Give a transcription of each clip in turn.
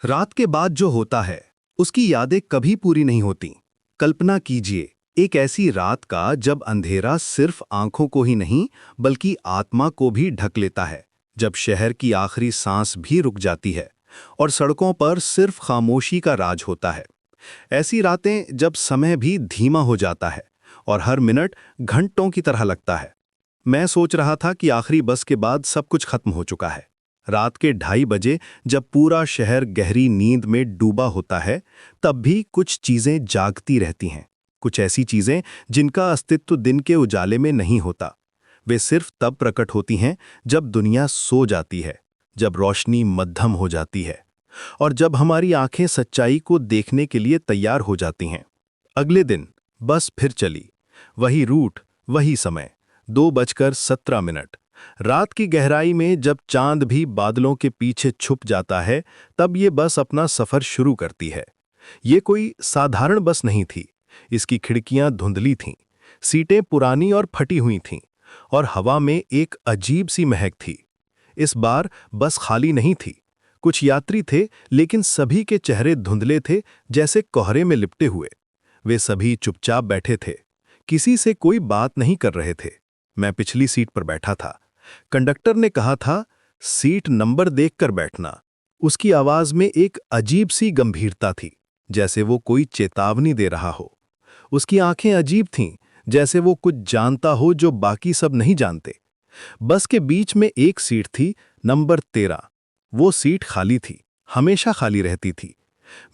रात के बाद जो होता है उसकी यादें कभी पूरी नहीं होती। कल्पना कीजिए एक ऐसी रात का जब अंधेरा सिर्फ आंखों को ही नहीं बल्कि आत्मा को भी ढक लेता है, जब शहर की आखिरी सांस भी रुक जाती है और सड़कों पर सिर्फ खामोशी का राज होता है। ऐसी रातें जब समय भी धीमा हो जाता है और हर मिनट घंटों की तरह लगता है। मैं सोच रहा था कि आखिरी बस के बाद सब कुछ खत्म हो चुका है। रात के 2:30 जब पूरा शहर गहरी नींद में डूबा होता है, तब भी कुछ चीजें जागती रहती हैं। कुछ ऐसी चीजें जिनका अस्तित्व दिन के उजाले में नहीं होता। वे सिर्फ तब प्रकट होती हैं जब दुनिया सो जाती है, जब रोशनी मद्धम हो जाती है और जब हमारी आंखें सच्चाई को देखने के लिए तैयार हो जाती हैं। अगले दिन बस फिर चली, वही रूट, वही समय, 2:17। रात की गहराई में जब चांद भी बादलों के पीछे छुप जाता है, तब ये बस अपना सफर शुरू करती है। ये कोई साधारण बस नहीं थी। इसकी खिड़कियां धुंधली थीं, सीटें पुरानी और फटी हुई थीं और हवा में एक अजीब सी महक थी। इस बार बस खाली नहीं थी। कुछ यात्री थे, लेकिन सभी के चेहरे धुंधले थे, जैसे कोहरे में लिपटे हुए। वे सभी चुपचाप बैठे थे, किसी से कोई बात नहीं कर रहे थे। मैं पिछली सीट पर बैठा था। कंडक्टर ने कहा था, सीट नंबर देखकर बैठना। उसकी आवाज में एक अजीब सी गंभीरता थी, जैसे वो कोई चेतावनी दे रहा हो। उसकी आंखें अजीब थीं, जैसे वो कुछ जानता हो जो बाकी सब नहीं जानते। बस के बीच में एक सीट थी, नंबर 13। वो सीट खाली थी, हमेशा खाली रहती थी।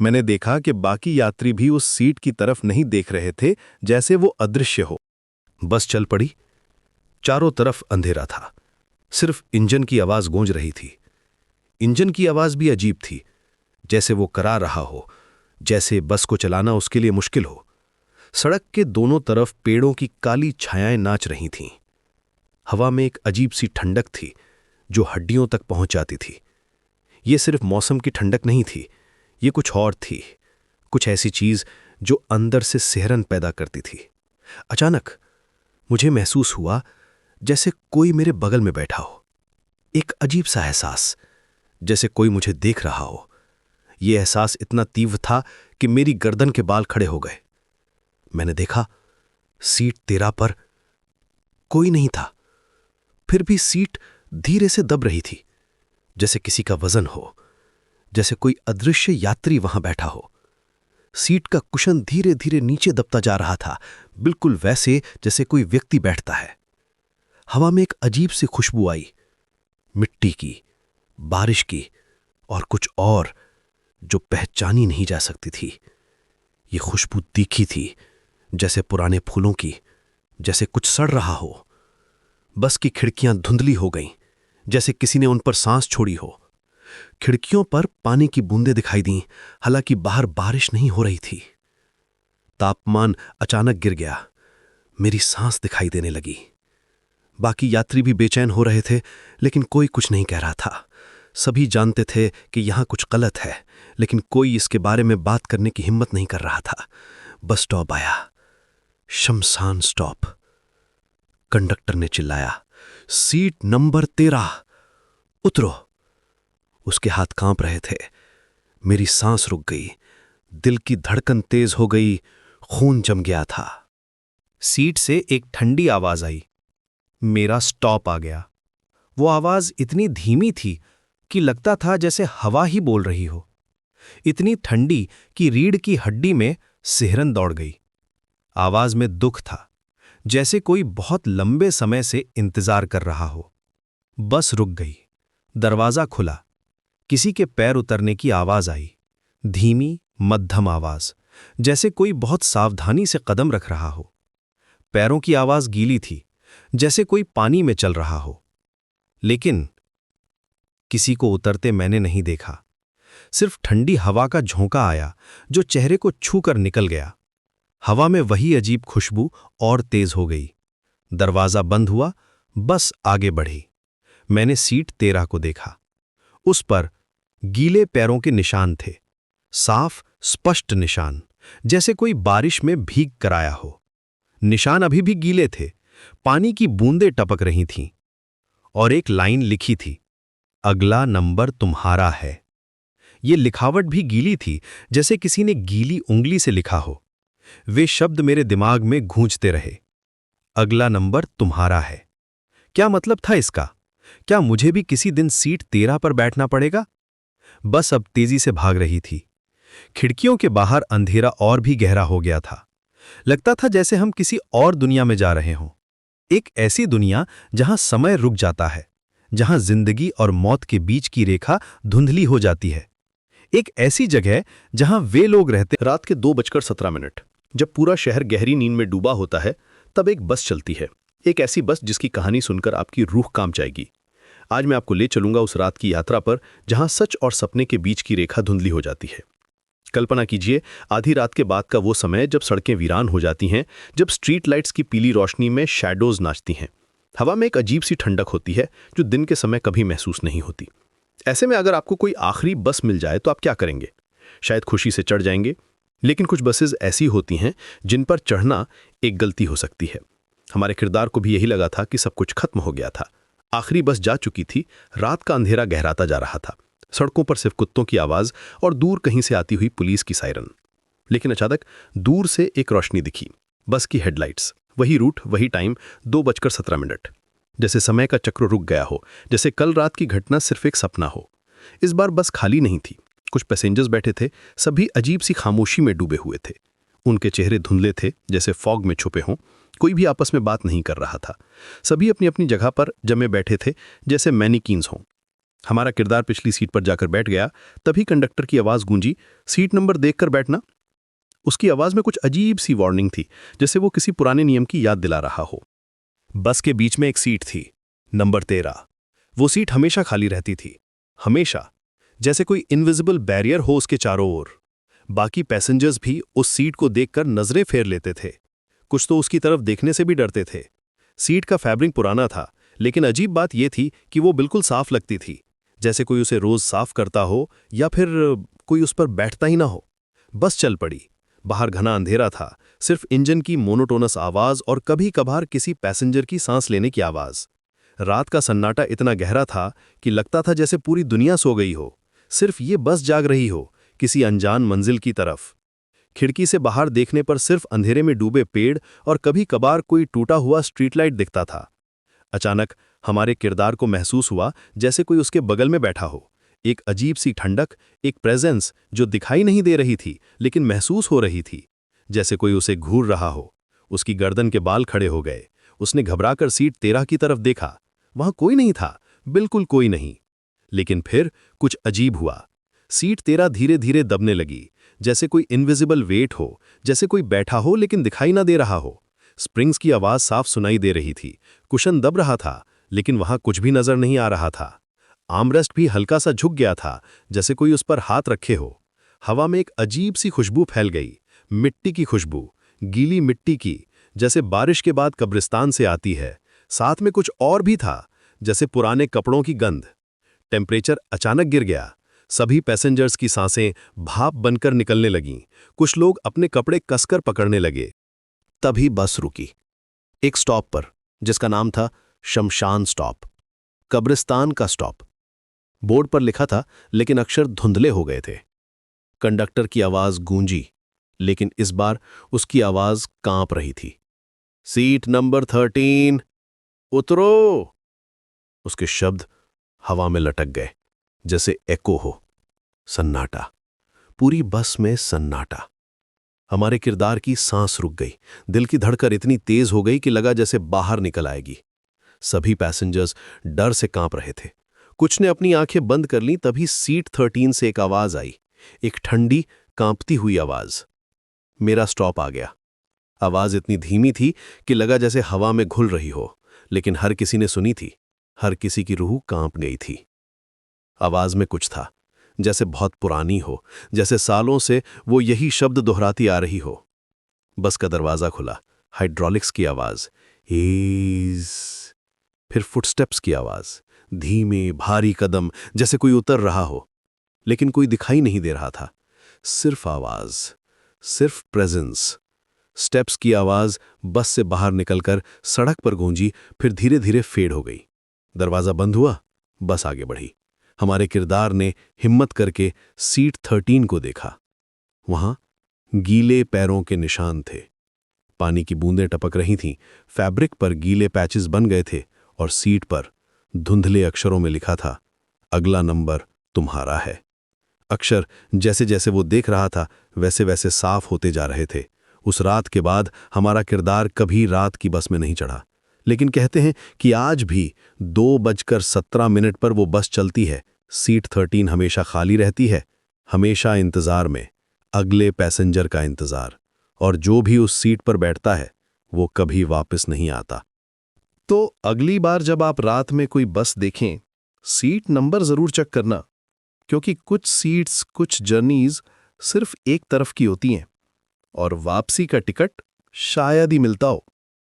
मैंने देखा कि बाकी यात्री भी उस सीट की तरफ नहीं देख रहे थे, जैसे वो अदृश्य हो। बस चल पड़ी। चारों तरफ अंधेरा था, सिर्फ इंजन की आवाज गूंज रही थी। इंजन की आवाज भी अजीब थी, जैसे वो करा रहा हो, जैसे बस को चलाना उसके लिए मुश्किल हो। सड़क के दोनों तरफ पेड़ों की काली छायाएं नाच रही थीं। हवा में एक अजीब सी ठंडक थी जो हड्डियों तक पहुंच जाती थी। ये सिर्फ मौसम की ठंडक नहीं थी, ये कुछ और थी, कुछ ऐसी चीज जो अंदर से सिहरन पैदा करती थी। अचानक मुझे महसूस हुआ जैसे कोई मेरे बगल में बैठा हो। एक अजीब सा एहसास, जैसे कोई मुझे देख रहा हो। यह एहसास इतना तीव्र था कि मेरी गर्दन के बाल खड़े हो गए। मैंने देखा, सीट 13 पर कोई नहीं था। फिर भी सीट धीरे से दब रही थी, जैसे किसी का वजन हो, जैसे कोई अदृश्य यात्री वहां बैठा हो। सीट का कुशन धीरे धीरे नीचे दबता जा रहा था, बिल्कुल वैसे जैसे कोई व्यक्ति बैठता है। हवा में एक अजीब सी खुशबू आई, मिट्टी की, बारिश की और कुछ और जो पहचानी नहीं जा सकती थी। ये खुशबू तीखी थी, जैसे पुराने फूलों की, जैसे कुछ सड़ रहा हो। बस की खिड़कियां धुंधली हो गईं, जैसे किसी ने उन पर सांस छोड़ी हो। खिड़कियों पर पानी की बूंदें दिखाई दीं, हालांकि बाहर बारिश नहीं हो रही थी। तापमान अचानक गिर गया, मेरी सांस दिखाई देने लगी। बाकी यात्री भी बेचैन हो रहे थे, लेकिन कोई कुछ नहीं कह रहा था। सभी जानते थे कि यहां कुछ गलत है, लेकिन कोई इसके बारे में बात करने की हिम्मत नहीं कर रहा था। बस स्टॉप आया, शमशान स्टॉप। कंडक्टर ने चिल्लाया, सीट नंबर 13, उतरो। उसके हाथ कांप रहे थे। मेरी सांस रुक गई, दिल की धड़कन तेज हो गई, खून जम गया था। सीट से एक ठंडी आवाज आई। मेरा स्टॉप आ गया। वो आवाज इतनी धीमी थी कि लगता था जैसे हवा ही बोल रही हो, इतनी ठंडी कि रीढ़ की हड्डी में सिहरन दौड़ गई। आवाज में दुख था, जैसे कोई बहुत लंबे समय से इंतजार कर रहा हो। बस रुक गई, दरवाजा खुला, किसी के पैर उतरने की आवाज आई, धीमी मध्यम आवाज, जैसे कोई बहुत सावधानी से कदम रख रहा हो। पैरों की आवाज गीली थी, जैसे कोई पानी में चल रहा हो। लेकिन किसी को उतरते मैंने नहीं देखा। सिर्फ ठंडी हवा का झोंका आया जो चेहरे को छूकर निकल गया। हवा में वही अजीब खुशबू और तेज हो गई। दरवाजा बंद हुआ, बस आगे बढ़ी। मैंने सीट 13 को देखा। उस पर गीले पैरों के निशान थे, साफ स्पष्ट निशान, जैसे कोई बारिश में भीग कर आया हो। निशान अभी भी गीले थे, पानी की बूंदें टपक रही थीं और एक लाइन लिखी थी, अगला नंबर तुम्हारा है। ये लिखावट भी गीली थी, जैसे किसी ने गीली उंगली से लिखा हो। वे शब्द मेरे दिमाग में गूंजते रहे। अगला नंबर तुम्हारा है। क्या मतलब था इसका? क्या मुझे भी किसी दिन सीट 13 पर बैठना पड़ेगा? बस अब तेजी से भाग रही थी। खिड़कियों के बाहर अंधेरा और भी गहरा हो गया था। लगता था जैसे हम किसी और दुनिया में जा रहे हों। एक ऐसी दुनिया जहां समय रुक जाता है, जहां जिंदगी और मौत के बीच की रेखा धुंधली हो जाती है। एक ऐसी जगह जहां वे लोग रहते। रात के 2:17 जब पूरा शहर गहरी नींद में डूबा होता है, तब एक बस चलती है। एक ऐसी बस जिसकी कहानी सुनकर आपकी रूह कांप जाएगी। आज मैं आपको ले चलूंगा उस रात की यात्रा पर जहां सच और सपने के बीच की रेखा धुंधली हो जाती है। कल्पना कीजिए, आधी रात के बाद का वो समय जब सड़कें वीरान हो जाती हैं, जब स्ट्रीट लाइट्स की पीली रोशनी में शैडोज नाचती हैं। हवा में एक अजीब सी ठंडक होती है जो दिन के समय कभी महसूस नहीं होती। ऐसे में अगर आपको कोई आखिरी बस मिल जाए तो आप क्या करेंगे? शायद खुशी से चढ़ जाएंगे, लेकिन कुछ बसेज ऐसी होती हैं जिन पर चढ़ना एक गलती हो सकती है। हमारे किरदार को भी यही लगा था कि सब कुछ खत्म हो गया था। आखिरी बस जा चुकी थी, रात का अंधेरा गहराता जा रहा था। सड़कों पर सिर्फ कुत्तों की आवाज और दूर कहीं से आती हुई पुलिस की सायरन। लेकिन अचानक दूर से एक रोशनी दिखी। बस की हेडलाइट्स, वही रूट, वही टाइम, 2:17। जैसे समय का चक्र रुक गया हो, जैसे कल रात की घटना सिर्फ एक सपना हो। इस बार बस खाली नहीं थी। कुछ पैसेंजर्स बैठे थे, सभी अजीब सी खामोशी में डूबे हुए थे। उनके चेहरे धुंधले थे, जैसे फॉग में छुपे हों। कोई भी आपस में बात नहीं कर रहा था। सभी अपनी अपनी जगह पर जमे बैठे थे, जैसे मैनीकीन्स हों। हमारा किरदार पिछली सीट पर जाकर बैठ गया। तभी कंडक्टर की आवाज गूंजी, सीट नंबर देखकर बैठना। उसकी आवाज में कुछ अजीब सी वार्निंग थी, जैसे वो किसी पुराने नियम की याद दिला रहा हो। बस के बीच में एक सीट थी, नंबर 13। वो सीट हमेशा खाली रहती थी, हमेशा, जैसे कोई इनविजिबल बैरियर हो उसके चारों ओर। बाकी पैसेंजर्स भी उस सीट को देखकर नजरें फेर लेते थे। कुछ तो उसकी तरफ देखने से भी डरते थे। सीट का फैब्रिक पुराना था, लेकिन अजीब बात यह थी कि वो बिल्कुल साफ लगती थी, जैसे कोई उसे रोज साफ करता हो या फिर कोई उस पर बैठता ही ना हो। बस चल पड़ी। बाहर घना अंधेरा था, सिर्फ इंजन की मोनोटोनस आवाज और कभी कभार किसी पैसेंजर की सांस लेने की आवाज। रात का सन्नाटा इतना गहरा था कि लगता था जैसे पूरी दुनिया सो गई हो, सिर्फ ये बस जाग रही हो, किसी अनजान मंजिल की तरफ। खिड़की से बाहर देखने पर सिर्फ अंधेरे में डूबे पेड़ और कभी कभार कोई टूटा हुआ स्ट्रीट लाइट दिखता था। अचानक हमारे किरदार को महसूस हुआ जैसे कोई उसके बगल में बैठा हो। एक अजीब सी ठंडक, एक प्रेजेंस जो दिखाई नहीं दे रही थी लेकिन महसूस हो रही थी, जैसे कोई उसे घूर रहा हो। उसकी गर्दन के बाल खड़े हो गए। उसने घबराकर सीट 13 की तरफ देखा। वहां कोई नहीं था, बिल्कुल कोई नहीं। लेकिन फिर कुछ अजीब हुआ। सीट 13 धीरे धीरे दबने लगी, जैसे कोई इनविजिबल वेट हो, जैसे कोई बैठा हो लेकिन दिखाई ना दे रहा हो। स्प्रिंग्स की आवाज साफ सुनाई दे रही थी। कुशन दब रहा था, लेकिन वहां कुछ भी नजर नहीं आ रहा था। आर्मरेस्ट भी हल्का सा झुक गया था, जैसे कोई उस पर हाथ रखे हो। हवा में एक अजीब सी खुशबू फैल गई, मिट्टी की खुशबू, गीली मिट्टी की, जैसे बारिश के बाद कब्रिस्तान से आती है। साथ में कुछ और भी था, जैसे पुराने कपड़ों की गंध। टेम्परेचर अचानक गिर गया। सभी पैसेंजर्स की सांसें भाप बनकर निकलने लगीं। कुछ लोग अपने कपड़े कसकर पकड़ने लगे। तभी बस रुकी, एक स्टॉप पर, जिसका नाम था शमशान स्टॉप, कब्रिस्तान का स्टॉप। बोर्ड पर लिखा था, लेकिन अक्षर धुंधले हो गए थे। कंडक्टर की आवाज गूंजी, लेकिन इस बार उसकी आवाज कांप रही थी। सीट नंबर 13, उतरो। उसके शब्द हवा में लटक गए, जैसे एको हो। सन्नाटा, पूरी बस में सन्नाटा। हमारे किरदार की सांस रुक गई। दिल की धड़कन इतनी तेज हो गई कि लगा जैसे बाहर निकल आएगी। सभी पैसेंजर्स डर से कांप रहे थे। कुछ ने अपनी आंखें बंद कर लीं। तभी सीट 13 से एक आवाज आई, एक ठंडी, कांपती हुई आवाज। मेरा स्टॉप आ गया। आवाज इतनी धीमी थी कि लगा जैसे हवा में घुल रही हो, लेकिन हर किसी ने सुनी थी। हर किसी की रूह कांप गई थी। आवाज में कुछ था, जैसे बहुत पुरानी हो, जैसे सालों से वो यही शब्द दोहराती आ रही हो। बस का दरवाजा खुला, हाइड्रोलिक्स की आवाज, ईज। फिर फुटस्टेप्स की आवाज, धीमे भारी कदम, जैसे कोई उतर रहा हो, लेकिन कोई दिखाई नहीं दे रहा था। सिर्फ आवाज, सिर्फ प्रेजेंस। स्टेप्स की आवाज बस से बाहर निकलकर सड़क पर गूंजी, फिर धीरे धीरे फेड हो गई। दरवाजा बंद हुआ, बस आगे बढ़ी। हमारे किरदार ने हिम्मत करके सीट 13 को देखा। वहां गीले पैरों के निशान थे। पानी की बूंदें टपक रही थीं, फैब्रिक पर गीले पैचेस बन गए थे और सीट पर धुंधले अक्षरों में लिखा था, अगला नंबर तुम्हारा है। अक्षर जैसे जैसे वो देख रहा था वैसे वैसे साफ होते जा रहे थे। उस रात के बाद हमारा किरदार कभी रात की बस में नहीं चढ़ा, लेकिन कहते हैं कि आज भी 2:17 पर वो बस चलती है। सीट 13 हमेशा खाली रहती है, हमेशा इंतजार में, अगले पैसेंजर का इंतजार, और जो भी उस सीट पर बैठता है वो कभी वापस नहीं आता। तो अगली बार जब आप रात में कोई बस देखें, सीट नंबर जरूर चेक करना, क्योंकि कुछ सीट्स, कुछ जर्नीज सिर्फ एक तरफ की होती हैं और वापसी का टिकट शायद ही मिलता हो।